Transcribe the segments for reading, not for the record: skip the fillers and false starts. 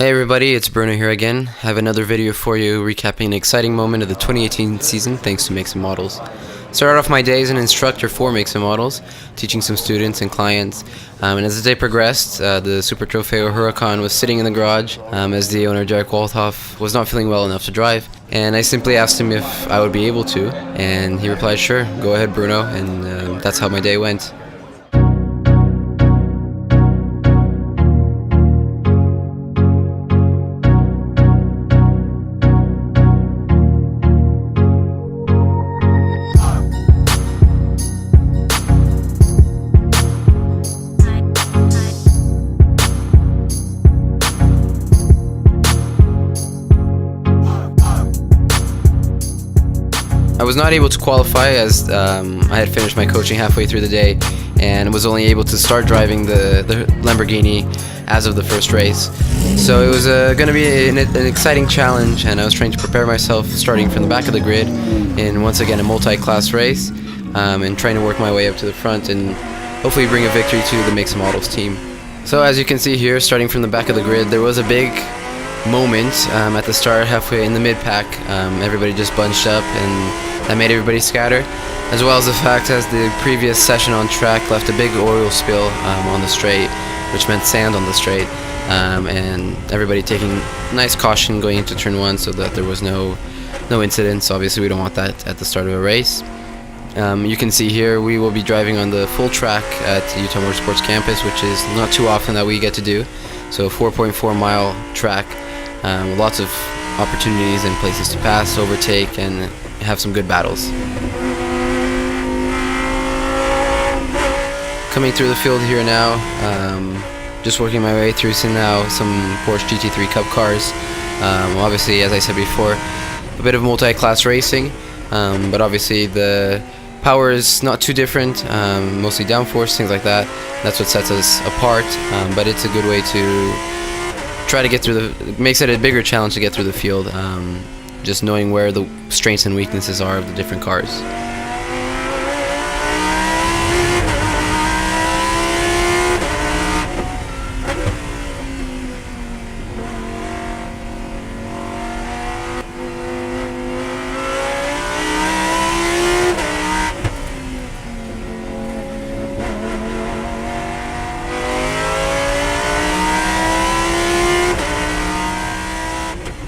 Hey everybody, it's Bruno here again. I have another video for you recapping an exciting moment of the 2018 season thanks to Makes and Models. Started off my day as an instructor for Makes and Models, teaching some students and clients. And as the day progressed, the Super Trofeo Huracan was sitting in the garage as the owner, Derek Walthoff, was not feeling well enough to drive. And I simply asked him if I would be able to, and he replied, "Sure, go ahead Bruno," and that's how my day went. I was not able to qualify as I had finished my coaching halfway through the day and was only able to start driving the Lamborghini as of the first race. So it was going to be an exciting challenge, and I was trying to prepare myself starting from the back of the grid in once again a multi-class race and trying to work my way up to the front and hopefully bring a victory to the Makes and Models team. So as you can see here, starting from the back of the grid, there was a big moment at the start, halfway in the mid-pack. Everybody just bunched up, and that made everybody scatter, as well as the fact as the previous session on track left a big oil spill on the straight, which meant sand on the straight, and everybody taking nice caution going into turn one so that there was no incidents. Obviously we don't want that at the start of a race. You can see here we will be driving on the full track at Utah Motorsports campus, which is not too often that we get to do. So 4.4 mile track, lots of opportunities and places to pass, overtake, and have some good battles. Coming through the field here now, just working my way through now some Porsche GT3 Cup cars. Obviously, as I said before, a bit of multi-class racing, but obviously the power is not too different, mostly downforce, things like that. That's what sets us apart, but it's a good way to try to get through makes it a bigger challenge to get through the field, just knowing where the strengths and weaknesses are of the different cars.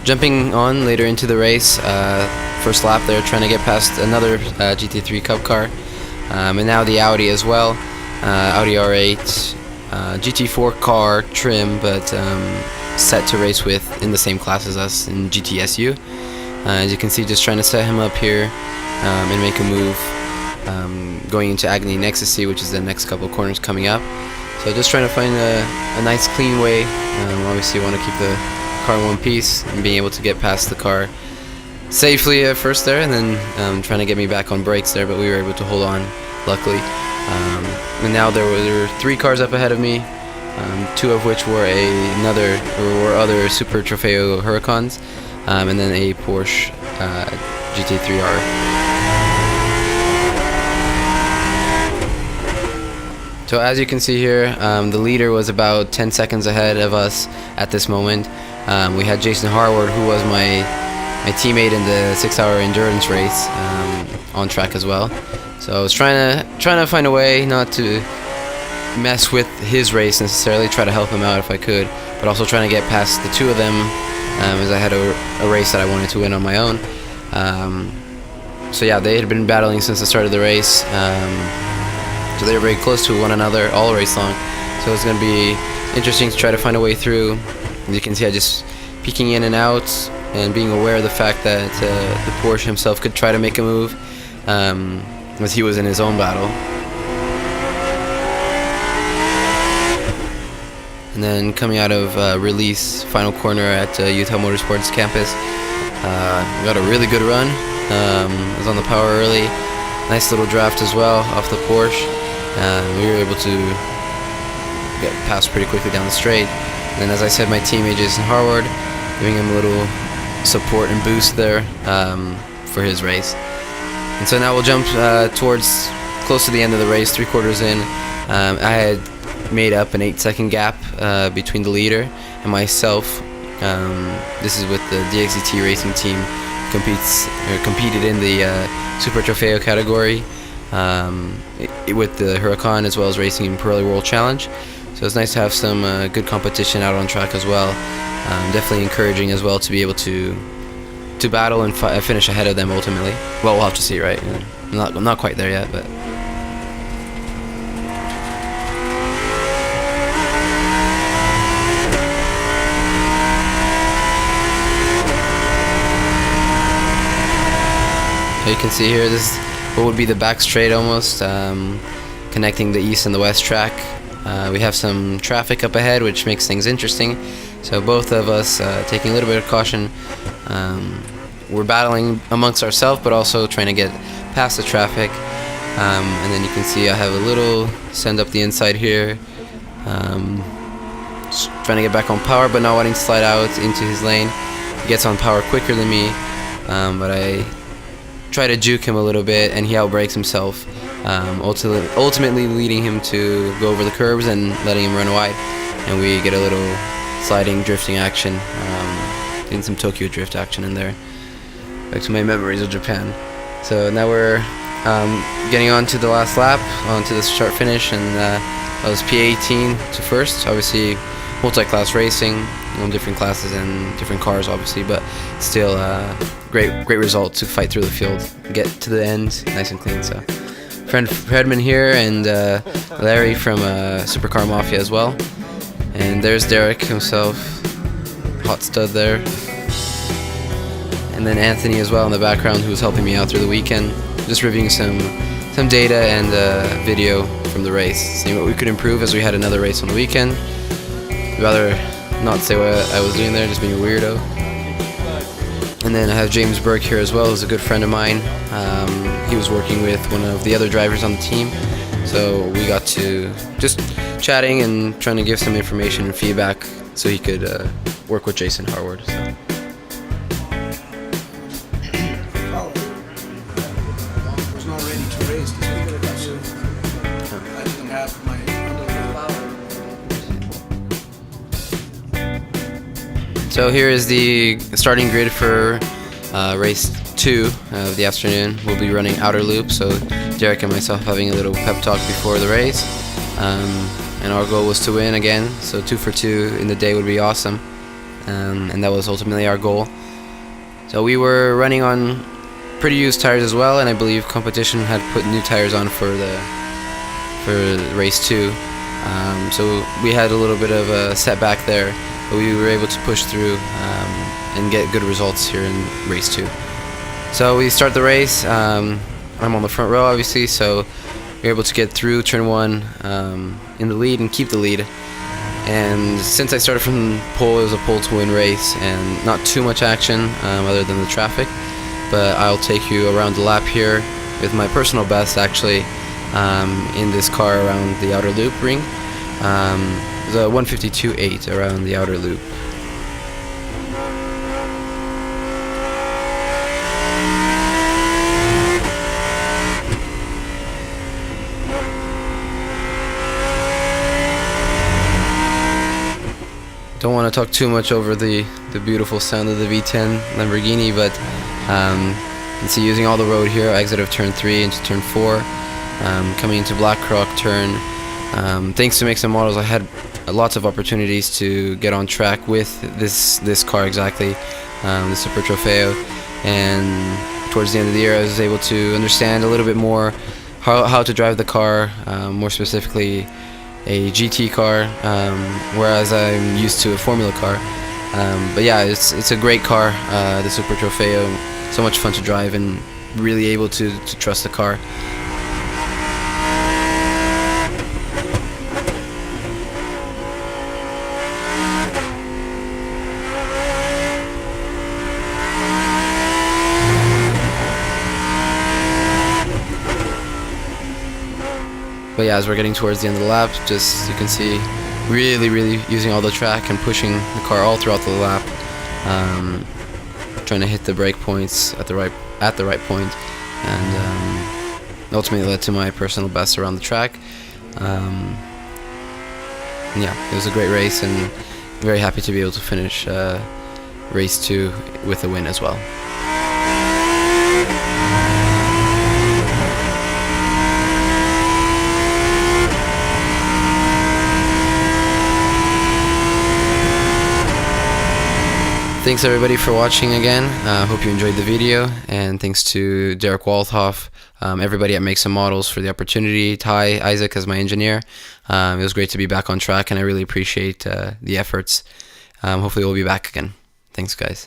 Jumping on later into the race, first lap there, trying to get past another GT3 Cup car, and now the Audi as well, Audi R8, GT4 car trim, but set to race with in the same class as us in GTSU. As you can see, just trying to set him up here and make a move going into Agony and Ecstasy, which is the next couple of corners coming up. So just trying to find a nice clean way. Obviously you want to keep the car in one piece and being able to get past the car safely at first there, and then trying to get me back on brakes there, but we were able to hold on, luckily. And now there were 3 cars up ahead of me, 2 of which were other Super Trofeo Huracans, and then a Porsche GT3R. So as you can see here, the leader was about 10 seconds ahead of us at this moment. We had Jason Harward, who was my teammate in the 6-hour endurance race, on track as well. So I was trying to find a way not to mess with his race necessarily, try to help him out if I could, but also trying to get past the 2 of them, as I had a race that I wanted to win on my own. So yeah, they had been battling since the start of the race, so they were very close to one another all race long. So it's going to be interesting to try to find a way through. As you can see, I just peeking in and out and being aware of the fact that the Porsche himself could try to make a move, as he was in his own battle. And then coming out of release, final corner at Utah Motorsports campus, got a really good run. Was on the power early, nice little draft as well off the Porsche. We were able to get past pretty quickly down the straight. And then, as I said, my teammate Jason Harward, giving him a little support and boost there for his race. And so now we'll jump towards close to the end of the race, 3/4 in. I had made up an 8-second gap between the leader and myself This is with the DXDT racing team. Competed in the Super Trofeo category with the Huracan, as well as racing in Pirelli World Challenge. So it's nice to have some good competition out on track as well. Definitely encouraging as well to be able to battle and finish ahead of them ultimately. Well, we'll have to see, right? I'm not quite there yet, but. So you can see here, this is what would be the back straight almost, connecting the east and the west track. We have some traffic up ahead, which makes things interesting. So both of us taking a little bit of caution. We're battling amongst ourselves, but also trying to get past the traffic. And then you can see I have a little send up the inside here. Just trying to get back on power, but not wanting to slide out into his lane. He gets on power quicker than me, but I try to juke him a little bit, and he outbrakes himself, ultimately leading him to go over the curbs and letting him run wide. And we get a little sliding, drifting action, getting some Tokyo drift action in there. Back to my memories of Japan. So now we're getting on to the last lap, onto the start finish, and that was P18 to first. Obviously, multi-class racing, different classes and different cars, obviously, but still great result to fight through the field, get to the end nice and clean. So, friend Fredman here, and Larry from Supercar Mafia as well, and there's Derek himself, hot stud there, and then Anthony as well in the background, who was helping me out through the weekend, just reviewing some data and video from the race, seeing what we could improve as we had another race on the weekend. Rather not say what I was doing there, just being a weirdo. And then I have James Burke here as well, who's a good friend of mine. He was working with one of the other drivers on the team, so we got to just chatting and trying to give some information and feedback so he could work with Jason Harward. So. So here is the starting grid for race 2 of the afternoon. We'll be running outer loop, so Derek and myself having a little pep talk before the race. And our goal was to win again, so 2 for 2 in the day would be awesome. And that was ultimately our goal. So we were running on pretty used tires as well, and I believe competition had put new tires on for race 2. So we had a little bit of a setback there, but we were able to push through and get good results here in race 2. So we start the race. I'm on the front row, obviously, so we were able to get through turn 1 in the lead and keep the lead. And since I started from pole, it was a pole to win race, and not too much action other than the traffic. But I'll take you around the lap here with my personal best, actually, in this car around the outer loop ring. The 152.8 around the outer loop. Don't want to talk too much over the beautiful sound of the V10 Lamborghini, but you can see using all the road here, exit of turn 3 into turn 4, coming into Blackrock turn. Thanks to Mix and Models, I had lots of opportunities to get on track with this car exactly, the Super Trofeo, and towards the end of the year I was able to understand a little bit more how to drive the car, more specifically a GT car, whereas I'm used to a Formula car. But yeah, it's a great car, the Super Trofeo, so much fun to drive and really able to trust the car. But yeah, as we're getting towards the end of the lap, just you can see really using all the track and pushing the car all throughout the lap, trying to hit the brake points at the right point, and ultimately led to my personal best around the track. And yeah, it was a great race, and very happy to be able to finish race 2 with a win as well. Thanks everybody for watching again. Hope you enjoyed the video, and thanks to Derek Walthoff, everybody at Make Some Models for the opportunity, Ty, Isaac as my engineer. It was great to be back on track, and I really appreciate the efforts. Hopefully we'll be back again. Thanks guys.